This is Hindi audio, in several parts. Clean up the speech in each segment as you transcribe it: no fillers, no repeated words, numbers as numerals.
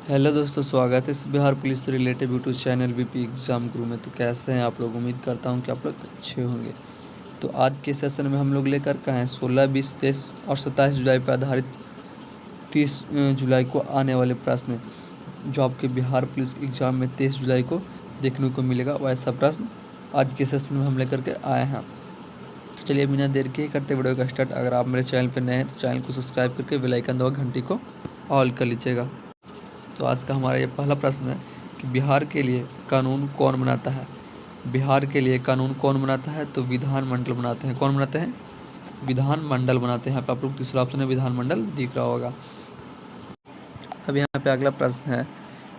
हेलो दोस्तों, स्वागत है इस बिहार पुलिस से related YouTube channel BP exam गुरु में। तो कैसे हैं आप लोग? उम्मीद करता हूं कि आप लोग अच्छे होंगे। तो आज के सेशन में हम लोग लेकर के आए 16, 20, 23 और 27 जुलाई पर आधारित 30 जुलाई को आने वाले प्रश्न, जो आपके बिहार पुलिस एग्ज़ाम में 23 जुलाई को देखने को मिलेगा। वैसा प्रश्न आज के सेशन में हम लेकर के आए हैं। तो चलिए बिना देर के करते वीडियो का स्टार्ट। अगर आप मेरे चैनल पर नए हैं तो चैनल को सब्सक्राइब करके बेल आइकन दबा घंटी को ऑल कर लीजिएगा। तो आज का हमारा ये पहला प्रश्न है कि बिहार के लिए कानून कौन बनाता है? बिहार के लिए कानून कौन बनाता है? तो विधानमंडल बनाते हैं। कौन बनाते हैं? विधानमंडल बनाते हैं। यहाँ पे आप लोग तीसरा ऑप्शन है विधानमंडल दिख रहा होगा। अब यहाँ पे अगला प्रश्न है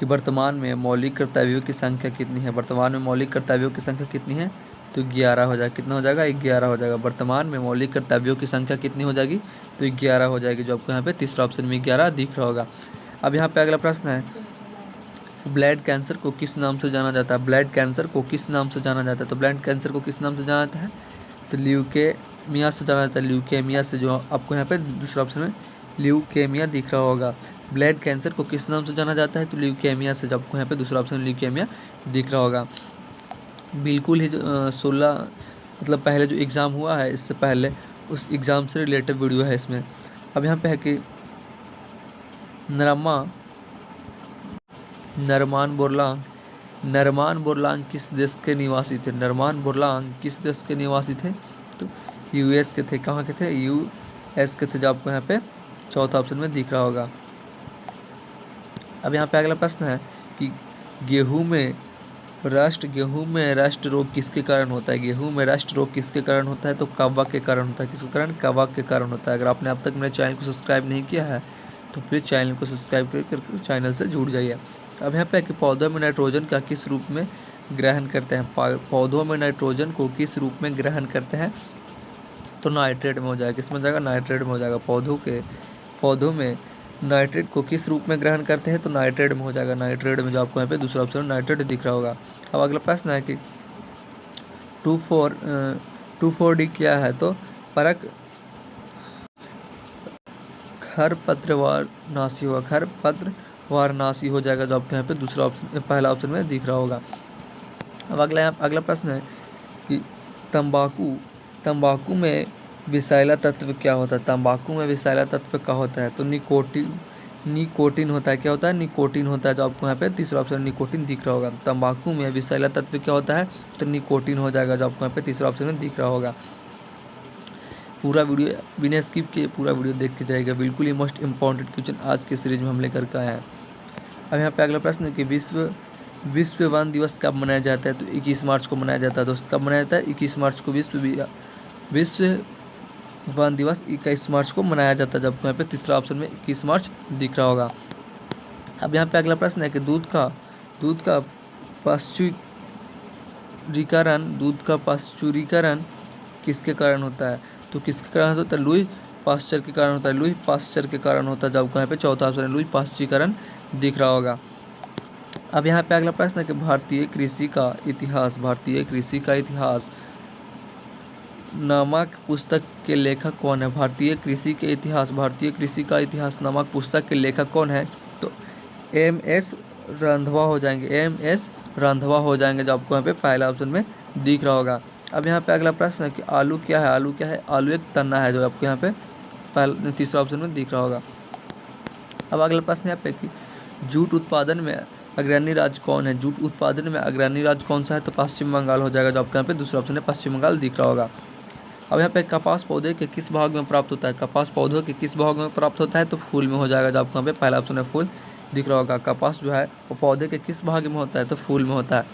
कि वर्तमान में मौलिक कर्तव्यों की संख्या कितनी है? वर्तमान में मौलिक कर्तव्यों की संख्या कितनी है? तो 11 हो जाएगा। कितना हो जाएगा? 11 हो जाएगा। वर्तमान में मौलिक कर्तव्यों की संख्या कितनी हो जाएगी? तो 11 हो जाएगी, जो आपको यहाँ पे तीसरा ऑप्शन में 11 दिख रहा होगा। अब यहाँ पे अगला प्रश्न है, ब्लड कैंसर को किस नाम से जाना जाता है? ब्लड कैंसर को किस नाम से जाना जाता है? तो ब्लड कैंसर को किस नाम से जाना जाता है? तो ल्यूकेमिया से जाना जाता है। ल्यूकेमिया से, जो आपको यहाँ पे दूसरा ऑप्शन में ल्यूकेमिया दिख रहा होगा। ब्लड कैंसर को किस नाम से जाना जाता है? तो ल्यूकेमिया से, जो आपको यहाँ पे दूसरा ऑप्शन ल्यूकेमिया दिख रहा होगा। बिल्कुल ही 16 मतलब पहले जो एग्ज़ाम हुआ है, इससे पहले उस एग्ज़ाम से रिलेटेड वीडियो है इसमें। अब यहाँ पे है कि नरमान बोरलांग किस देश के निवासी थे? नरमान बोरलांग किस देश के निवासी थे? तो यूएस के थे। कहाँ के थे? यूएस के थे, जो आपको यहाँ पे चौथा ऑप्शन में दिख रहा होगा। अब यहाँ पे अगला प्रश्न है कि गेहूं में रस्ट रोग किसके कारण होता है? गेहूं में रस्ट रोग किसके कारण होता है? तो कवक के कारण होता है। किसके कारण? कवक के कारण होता है। अगर आपने अब तक मेरे चैनल को सब्सक्राइब नहीं किया है तो प्लीज़ चैनल को सब्सक्राइब करके चैनल से जुड़ जाइए। अब यहाँ पे है कि पौधों में नाइट्रोजन का किस रूप में ग्रहण करते हैं? पौधों में नाइट्रोजन को किस रूप में ग्रहण करते हैं? तो नाइट्रेट में हो जाएगा। किस में हो जाएगा? नाइट्रेट में हो जाएगा। पौधों में नाइट्रेट को किस रूप में ग्रहण करते हैं? तो नाइट्रेट में हो जाएगा। नाइट्रेट में, जो आपको यहाँ पे दूसरा ऑप्शन नाइट्रेट दिख रहा होगा। अब अगला प्रश्न है कि 2,4-D क्या है? तो परक खरपतवारनाशी होगा। खरपतवारनाशी हो जाएगा, जो आपके यहाँ पे दूसरा ऑप्शन पहला ऑप्शन में दिख रहा होगा। अब अगला प्रश्न है कि तंबाकू में विषैला तत्व क्या होता है? तंबाकू में विषैला तत्व क्या होता है? तो निकोटीन होता है। क्या होता है? निकोटीन होता है, जो आपको यहाँ पे तीसरा ऑप्शन निकोटीन दिख रहा होगा। तंबाकू में विषैला तत्व क्या होता है? तो निकोटीन हो जाएगा, जो आपको यहाँ पे तीसरा ऑप्शन में दिख रहा होगा। पूरा वीडियो बिना स्किप किए पूरा वीडियो देख के जाएगा। बिल्कुल ही मोस्ट इंपॉर्टेंट क्वेश्चन आज के सीरीज में हम लेकर के आए हैं। अब यहाँ पे अगला प्रश्न है कि विश्व वन दिवस कब मनाया जाता है? तो 21 मार्च को मनाया जाता है। दोस्त कब मनाया जाता है? 21 मार्च को विश्व वन दिवस 21 मार्च को मनाया जाता है, जब यहाँ पे तीसरा ऑप्शन में 21 मार्च दिख रहा होगा। अब यहाँ पे अगला प्रश्न है कि दूध का पाश्चुरीकरण किसके कारण होता है? तो किसके कारण होता है? लुई पाश्चर के कारण होता है। लुई पाश्चर के कारण होता है, जब यहाँ पे चौथा ऑप्शन है लुई पाश्चरीकरण दिख रहा होगा। अब यहाँ पे अगला प्रश्न है कि भारतीय कृषि का इतिहास नामक पुस्तक के लेखक कौन है? भारतीय कृषि का इतिहास नामक पुस्तक के लेखक कौन है? तो एम.एस. रंधावा हो जाएंगे, जो आपको यहाँ पे पहला ऑप्शन में दिख रहा होगा। अब यहाँ पे अगला प्रश्न है कि आलू क्या है? आलू एक तना है, जो आपको यहाँ पे तीसरा ऑप्शन में दिख रहा होगा। अब अगला प्रश्न यहाँ पे कि जूट उत्पादन में अग्रणी राज्य कौन है? जूट उत्पादन में अग्रणी राज्य कौन सा है? तो पश्चिम बंगाल हो जाएगा, जो आपको यहाँ पे दूसरा ऑप्शन है पश्चिम बंगाल दिख रहा होगा। अब यहाँ पे कपास पौधे के किस भाग में प्राप्त होता है? कपास पौधों के किस भाग में प्राप्त होता है? तो फूल में हो जाएगा, जो आपको यहाँ पे पहला ऑप्शन है फूल दिख रहा होगा। कपास जो है वो पौधे के किस भाग में होता है? तो फूल में होता है।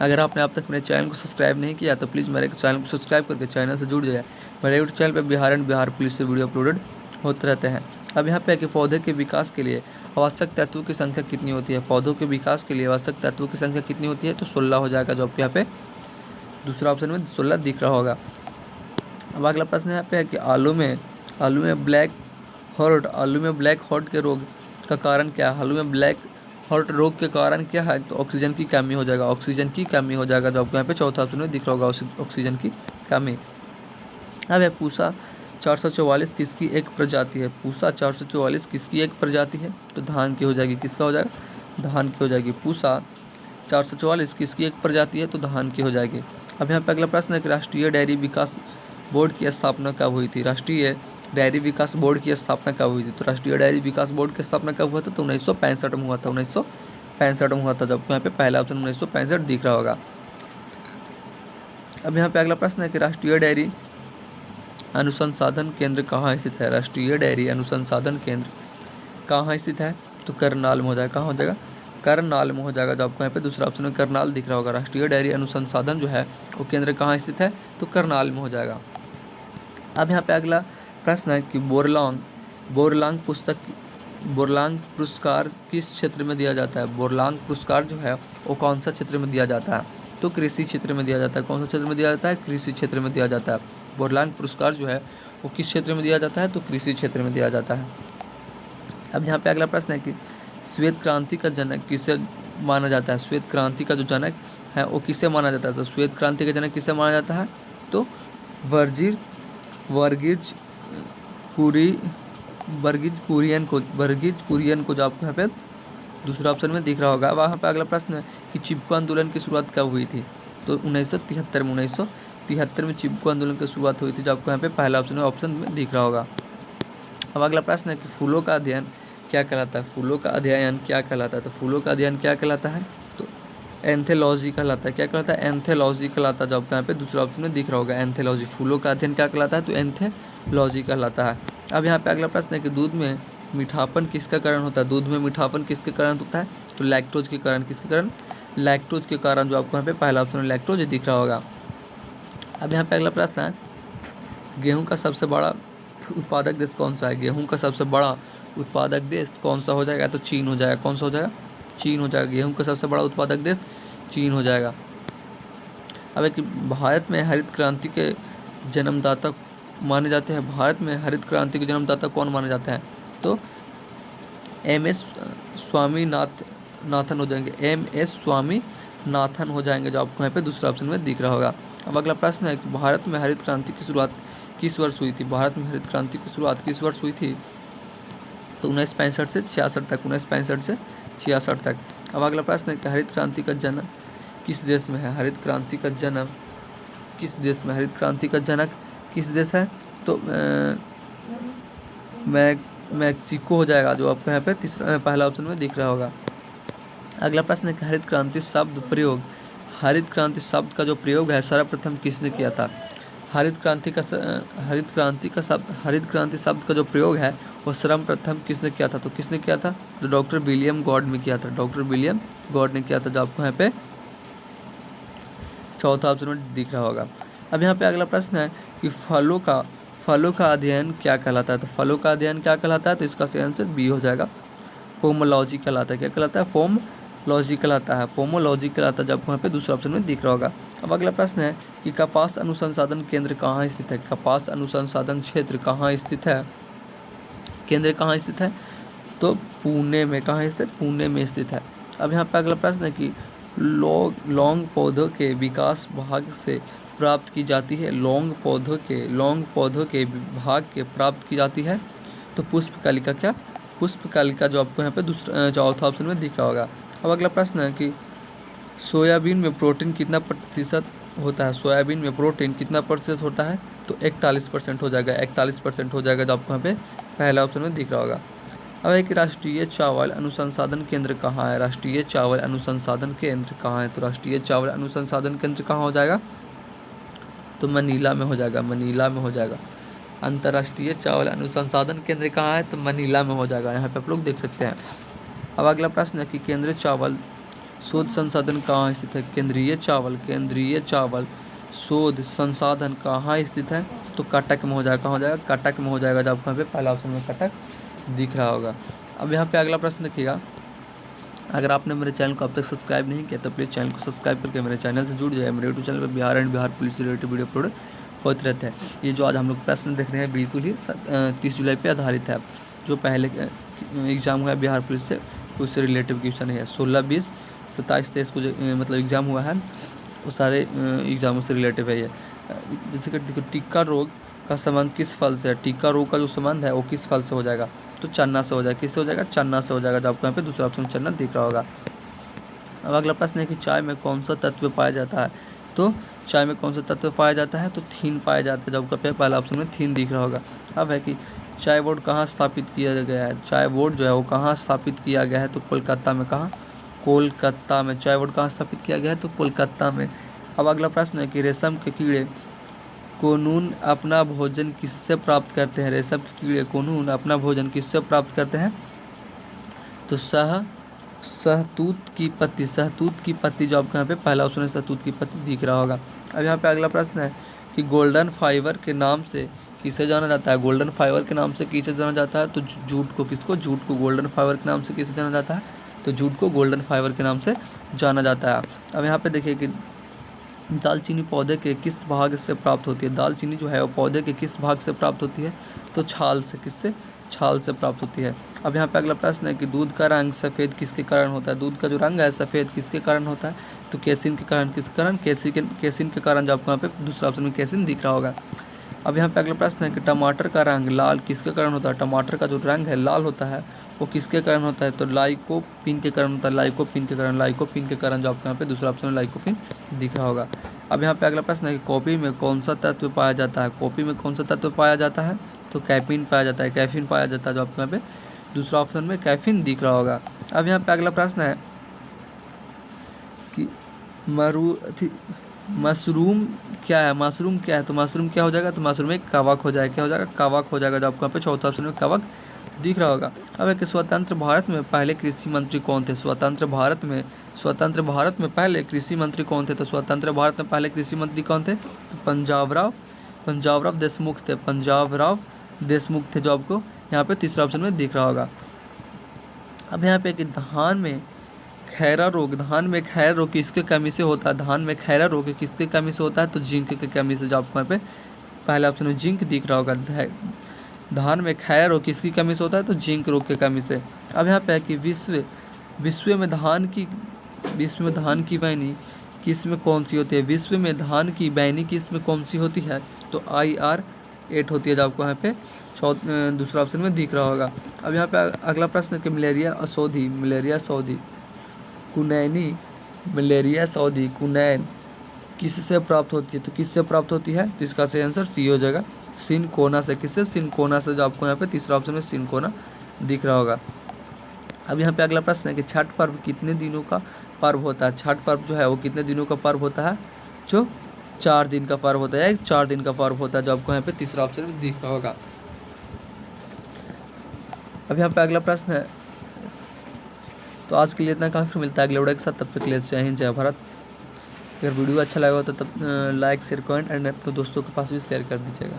अगर आपने अब तक मेरे चैनल को सब्सक्राइब नहीं किया तो प्लीज़ मेरे चैनल को सब्सक्राइब करके चैनल से जुड़ जाए। मेरे यूट्यूब चैनल पर बिहार पुलिस से वीडियो अपलोडेड होते रहते हैं। अब यहाँ पे कि पौधे के विकास के लिए आवश्यक तत्वों की संख्या कितनी होती है? पौधों के विकास के लिए आवश्यक तत्वों की संख्या कितनी होती है? तो 16 हो जाएगा, जो आपको यहाँ पे दूसरा ऑप्शन में 16 दिख रहा होगा। अब अगला प्रश्न यहाँ पे है कि आलू में ब्लैक हॉर्ट के रोग का कारण क्या है? आलू में ब्लैक हॉर्ट रोग के कारण क्या है? तो ऑक्सीजन की कमी हो जाएगा। जो आपको यहाँ पे चौथा ऑप्शन में दिख रहा होगा, ऑक्सीजन की कमी। अब है 444 किसकी एक प्रजाति है? पूसा 444 किसकी एक प्रजाति है? तो धान की हो जाएगी। किसका हो जाएगा? धान की हो जाएगी। पूसा 444 किसकी एक प्रजाति है? तो धान की हो जाएगी। अब यहाँ पे अगला प्रश्न है कि राष्ट्रीय डेयरी विकास बोर्ड की स्थापना कब हुई थी? राष्ट्रीय डेयरी विकास बोर्ड की स्थापना कब हुई थी? तो राष्ट्रीय डेयरी विकास बोर्ड की स्थापना कब हुआ था? तो 1965 में हुआ था। 1965 में हुआ था। जब यहाँ पे पहला ऑप्शन 1965 दिख रहा होगा। अब यहाँ पे अगला प्रश्न है कि राष्ट्रीय डेयरी अनुसंधान केंद्र कहाँ स्थित है? राष्ट्रीय डेयरी अनुसंधान केंद्र कहाँ स्थित है? तो करनाल में हो जाएगा। कहाँ हो जाएगा? करनाल में हो जाएगा। जो आपको यहाँ पे दूसरा ऑप्शन में करनाल दिख रहा होगा। राष्ट्रीय डेयरी अनुसंधान जो है वो केंद्र कहाँ स्थित है? तो करनाल में हो जाएगा। अब यहाँ पे अगला प्रश्न है कि बोरलांग पुरस्कार किस क्षेत्र में दिया जाता है? बोरलांग पुरस्कार जो है वो कौन सा क्षेत्र में दिया जाता है? तो कृषि क्षेत्र में दिया जाता है। कौन सा क्षेत्र में दिया जाता है? कृषि क्षेत्र में दिया जाता है। बोरलांग पुरस्कार जो है वो किस क्षेत्र में दिया जाता है? तो कृषि क्षेत्र में दिया जाता है। अब यहाँ पे अगला प्रश्न है कि श्वेत क्रांति का जनक किसे माना जाता है? श्वेत क्रांति का जो जनक है वो किसे माना जाता है? तो श्वेत क्रांति का जनक किसे माना जाता है? तो वर्गीज कुरियन को जो आपको यहाँ पे दूसरा ऑप्शन में दिख रहा होगा। अब यहाँ पे अगला प्रश्न है कि चिपको आंदोलन की शुरुआत कब हुई थी? तो 1973 में चिपको आंदोलन की शुरुआत हुई थी। जो आपको यहाँ पे पहला ऑप्शन में दिख रहा होगा। अब अगला प्रश्न है कि फूलों का अध्ययन क्या कहलाता है? फूलों का अध्ययन क्या कहलाता है? तो फूलों का अध्ययन क्या कहलाता है? तो एंथोलॉजी कहलाता है। क्या कहलाता है? एंथोलॉजी कहलाता है। जो आपको यहाँ पे दूसरा ऑप्शन में दिख रहा होगा एंथोलॉजी। फूलों का अध्ययन क्या कहलाता है? तो एंथोलॉजी कहलाता है। अब यहाँ पे अगला प्रश्न है कि दूध में मीठापन किसका कारण होता है? दूध में मीठापन किसके कारण होता है? तो लैक्टोज के कारण। किसके कारण? लैक्टोज के कारण। जो आपको यहाँ पे पहला ऑप्शन में लैक्टोज दिख रहा होगा। अब यहाँ पे अगला प्रश्न है गेहूँ का सबसे बड़ा उत्पादक देश कौन सा है? गेहूं का सबसे बड़ा उत्पादक देश कौन सा हो जाएगा? तो चीन हो जाएगा। कौन सा हो जाएगा? चीन हो जाएगा। गेहूं का सबसे बड़ा उत्पादक देश चीन हो जाएगा। अब एक भारत में हरित क्रांति के जन्मदाता माने जाते हैं। भारत में हरित क्रांति के जन्मदाता कौन माने जाते हैं? तो MS स्वामीनाथन हो जाएंगे। MS स्वामीनाथन हो जाएंगे। जो आपको यहाँ पे दूसरा ऑप्शन में दिख रहा होगा। अब अगला प्रश्न है कि भारत में हरित क्रांति की शुरुआत किस वर्ष हुई थी? भारत में हरित क्रांति की शुरुआत किस वर्ष हुई थी? तो 1965 से 66 तक। 1965 से 66 तक। अब अगला प्रश्न है कि हरित क्रांति का जन्म किस देश में है? हरित क्रांति का जन्म किस देश में? हरित क्रांति का जनक किस देश है? तो मैक्सिको हो जाएगा। जो आपको यहाँ पे पहला ऑप्शन में दिख रहा होगा। अगला प्रश्न है कि हरित क्रांति शब्द का जो प्रयोग है सर्वप्रथम किसने किया था? हरित क्रांति शब्द का जो प्रयोग है वो सर्वप्रथम किसने किया था? तो किसने किया था? तो डॉक्टर विलियम गॉड ने किया था। डॉक्टर विलियम गॉड ने किया था। जो आपको यहाँ पे चौथा ऑप्शन में दिख रहा होगा। अब यहाँ पे अगला प्रश्न है कि फलों का अध्ययन क्या कहलाता है? तो फलों का अध्ययन क्या कहलाता है? तो इसका सही आंसर बी हो जाएगा। पोमोलॉजी कहलाता है। क्या कहलाता है? पोमोलॉजी कहलाता है। पोमोलॉजी कहलाता है। जब यहाँ पे दूसरा ऑप्शन में दिख रहा होगा। अब अगला प्रश्न है कि कपास अनुसंधान केंद्र कहाँ स्थित है? कपास अनुसंधान क्षेत्र कहाँ स्थित है? केंद्र कहाँ स्थित है? तो पुणे में। कहाँ स्थित? पुणे में स्थित है। अब यहाँ पे अगला प्रश्न है कि लौंग पौधों के विकास भाग से प्राप्त की जाती है। लौंग पौधों के भाग के प्राप्त की जाती है। तो पुष्पकलिका। क्या? पुष्पकलिका। जो आपको यहाँ पे चौथा ऑप्शन में दिख रहा होगा। अब अगला प्रश्न है कि सोयाबीन में प्रोटीन कितना प्रतिशत होता है? सोयाबीन में प्रोटीन कितना प्रतिशत होता है? तो 41% हो जाएगा। 41% हो जाएगा। जो आपको यहाँ पे पहला ऑप्शन में दिख रहा होगा। अब एक राष्ट्रीय चावल अनुसंधान केंद्र कहाँ है? राष्ट्रीय चावल अनुसंधान केंद्र कहाँ है? तो राष्ट्रीय चावल अनुसंधान केंद्र कहाँ हो जाएगा? तो मनीला में हो जाएगा। मनीला में हो जाएगा। अंतर्राष्ट्रीय चावल अनुसंधान केंद्र कहाँ है? तो मनीला में हो जाएगा। यहाँ पे आप लोग देख सकते हैं। अब अगला प्रश्न है कि केंद्रीय चावल शोध संसाधन कहाँ स्थित है? केंद्रीय चावल शोध संसाधन कहाँ स्थित है? तो कटक में हो जाएगा। कहाँ हो जाएगा? कटक में हो जाएगा। जब आपको यहाँ पे पहला ऑप्शन में कटक दिख रहा होगा। अब यहाँ पे अगला प्रश्न देखिएगा, अगर आपने मेरे चैनल को अब तक सब्सक्राइब नहीं किया तो प्लीज़ चैनल को सब्सक्राइब करके मेरे चैनल से जुड़ जाए। मेरे यूट्यूब चैनल पर बिहार पुलिस से रिलेटेड वीडियो अपलोड होते रहते हैं। ये जो आज हम लोग प्रश्न देख रहे हैं बिल्कुल ही 30 जुलाई पे आधारित है। जो पहले एग्ज़ाम हुआ है बिहार पुलिस से उससे रिलेटिव क्वेश्चन है। 16, 20, 27, 23 को जो मतलब एग्ज़ाम हुआ है वो सारे एग्ज़ामों से रिलेटिव है ये। जैसे कि देखो टीका रोग का संबंध किस फल से है? टीका रोग का जो संबंध है वो किस फल से हो जाएगा? तो चन्ना से हो जाएगा। किससे हो जाएगा? चन्ना से हो जाएगा, जो आपको यहाँ पे दूसरा ऑप्शन चन्ना दिख रहा होगा। अब अगला प्रश्न है कि चाय में कौन सा तत्व पाया जाता है? तो चाय में कौन सा तत्व पाया जाता है? तो थीन पाया जाता है, जो आपका पहला ऑप्शन में थीन दिख रहा होगा। अब है कि चाय बोर्ड कहाँ स्थापित किया गया है? चाय बोर्ड जो है वो कहाँ स्थापित किया गया है? तो कोलकाता में। कहाँ? कोलकाता में। चाय बोर्ड कहाँ स्थापित किया गया है? तो कोलकाता में। अब अगला प्रश्न है कि रेशम के कीड़े कोनून अपना भोजन किससे प्राप्त करते हैं? रेशम के कीड़े कोनून अपना भोजन किससे प्राप्त करते हैं? तो सहतूत की पत्ती। सहतूत की पत्ती, जो आपको यहाँ पे पहला ऑप्शन है सहतूत की पत्ती दिख रहा होगा। अब यहाँ पे अगला प्रश्न है कि गोल्डन फाइबर के नाम से किसे जाना जाता है? गोल्डन फाइबर के नाम से किसे जाना जाता है? तो जूट को। किसको? जूट को। गोल्डन फाइबर के नाम से किसे जाना जाता है? तो जूट को गोल्डन फाइबर के नाम से जाना जाता है। अब यहाँ पे देखिए कि दालचीनी पौधे के किस भाग से प्राप्त होती है? दालचीनी जो है वो पौधे के किस भाग से प्राप्त होती है? तो छाल से। किससे? छाल से प्राप्त होती है। अब यहाँ पे अगला प्रश्न है कि दूध का रंग सफ़ेद किसके कारण होता है? दूध का जो रंग है सफ़ेद किसके कारण होता है? तो केसिन के कारण। किसके कारण? केसिन के कारण, जो आपको यहाँ पे दूसरा ऑप्शन में केसिन दिख रहा होगा। अब यहाँ पे अगला प्रश्न है कि टमाटर का रंग लाल किसके कारण होता है? टमाटर का जो रंग है लाल होता है वो किसके कारण होता है? तो लाइकोपीन के कारण होता है। लाइकोपीन के कारण। लाइकोपीन के कारण, जो आपको यहाँ पे दूसरा ऑप्शन में लाइकोपीन दिख रहा होगा। अब यहाँ पे अगला प्रश्न है कि कॉफ़ी में कौन सा तत्व पाया जाता है? कॉफ़ी में कौन सा तत्व पाया जाता है? तो कैफीन पाया जाता है। कैफीन पाया जाता है, जो आपको यहाँ पे दूसरा ऑप्शन में कैफीन दिख रहा होगा। अब यहाँ पे अगला प्रश्न है कि मशरूम क्या है? मशरूम क्या है? तो मशरूम क्या हो जाएगा? तो मशरूम एक कवक हो जाएगा। क्या हो जाएगा? कवक हो जाएगा, जो आपको यहाँ पे चौथा ऑप्शन में कवक दिख रहा होगा। अब एक स्वतंत्र भारत में पहले कृषि मंत्री कौन थे? स्वतंत्र भारत में पहले कृषि मंत्री कौन थे? तो स्वतंत्र भारत में पहले कृषि मंत्री कौन थे? तो पंजाब राव देशमुख थे। पंजाब राव देशमुख थे, जो आपको यहाँ पे तीसरा ऑप्शन में दिख रहा होगा। अब यहाँ पे कि धान में खैरा रोग किसके कमी से होता है? धान में खैरा रोग किसके कमी से होता है? तो जिंक की कमी से, जो आपको यहाँ पे पहला ऑप्शन में जिंक दिख रहा होगा। धान में खैरा रोग किसकी कमी से होता है? तो जिंक रोग की कमी से। अब यहाँ पे है कि विश्व में धान की बैनी किस में कौन सी होती है? विश्व में धान की बैनी किस में कौन सी होती है? तो IR8 होती है, जो आपको यहाँ पे दूसरा ऑप्शन में दिख रहा होगा। अब यहाँ पे अगला प्रश्न है कि मलेरिया सौदी कुनैन किससे प्राप्त होती है? तो किससे प्राप्त होती है? तो इसका सही आंसर सी हो जाएगा, सिनकोना से। किससे? सिनकोना से, जो आपको यहाँ पे तीसरा ऑप्शन में सिनकोना दिख रहा होगा। अब यहाँ पे अगला प्रश्न है कि छठ पर्व कितने दिनों का पर्व होता है? छठ पर्व जो है वो कितने दिनों का पर्व होता है? जो 4 दिन का पर्व होता है। 4 दिन का पर्व होता है, जो आपको यहाँ पे तीसरा ऑप्शन में दिख रहा होगा। अब यहाँ पे अगला प्रश्न है, तो आज के लिए इतना काफ़ी, मिलता है अगले वीडियो के साथ। तब तक के लिए जय हिंद, जय भारत। अगर वीडियो अच्छा लगा हो तो तब लाइक शेयर कमेंट एंड अपने दोस्तों के पास भी शेयर कर दीजिएगा।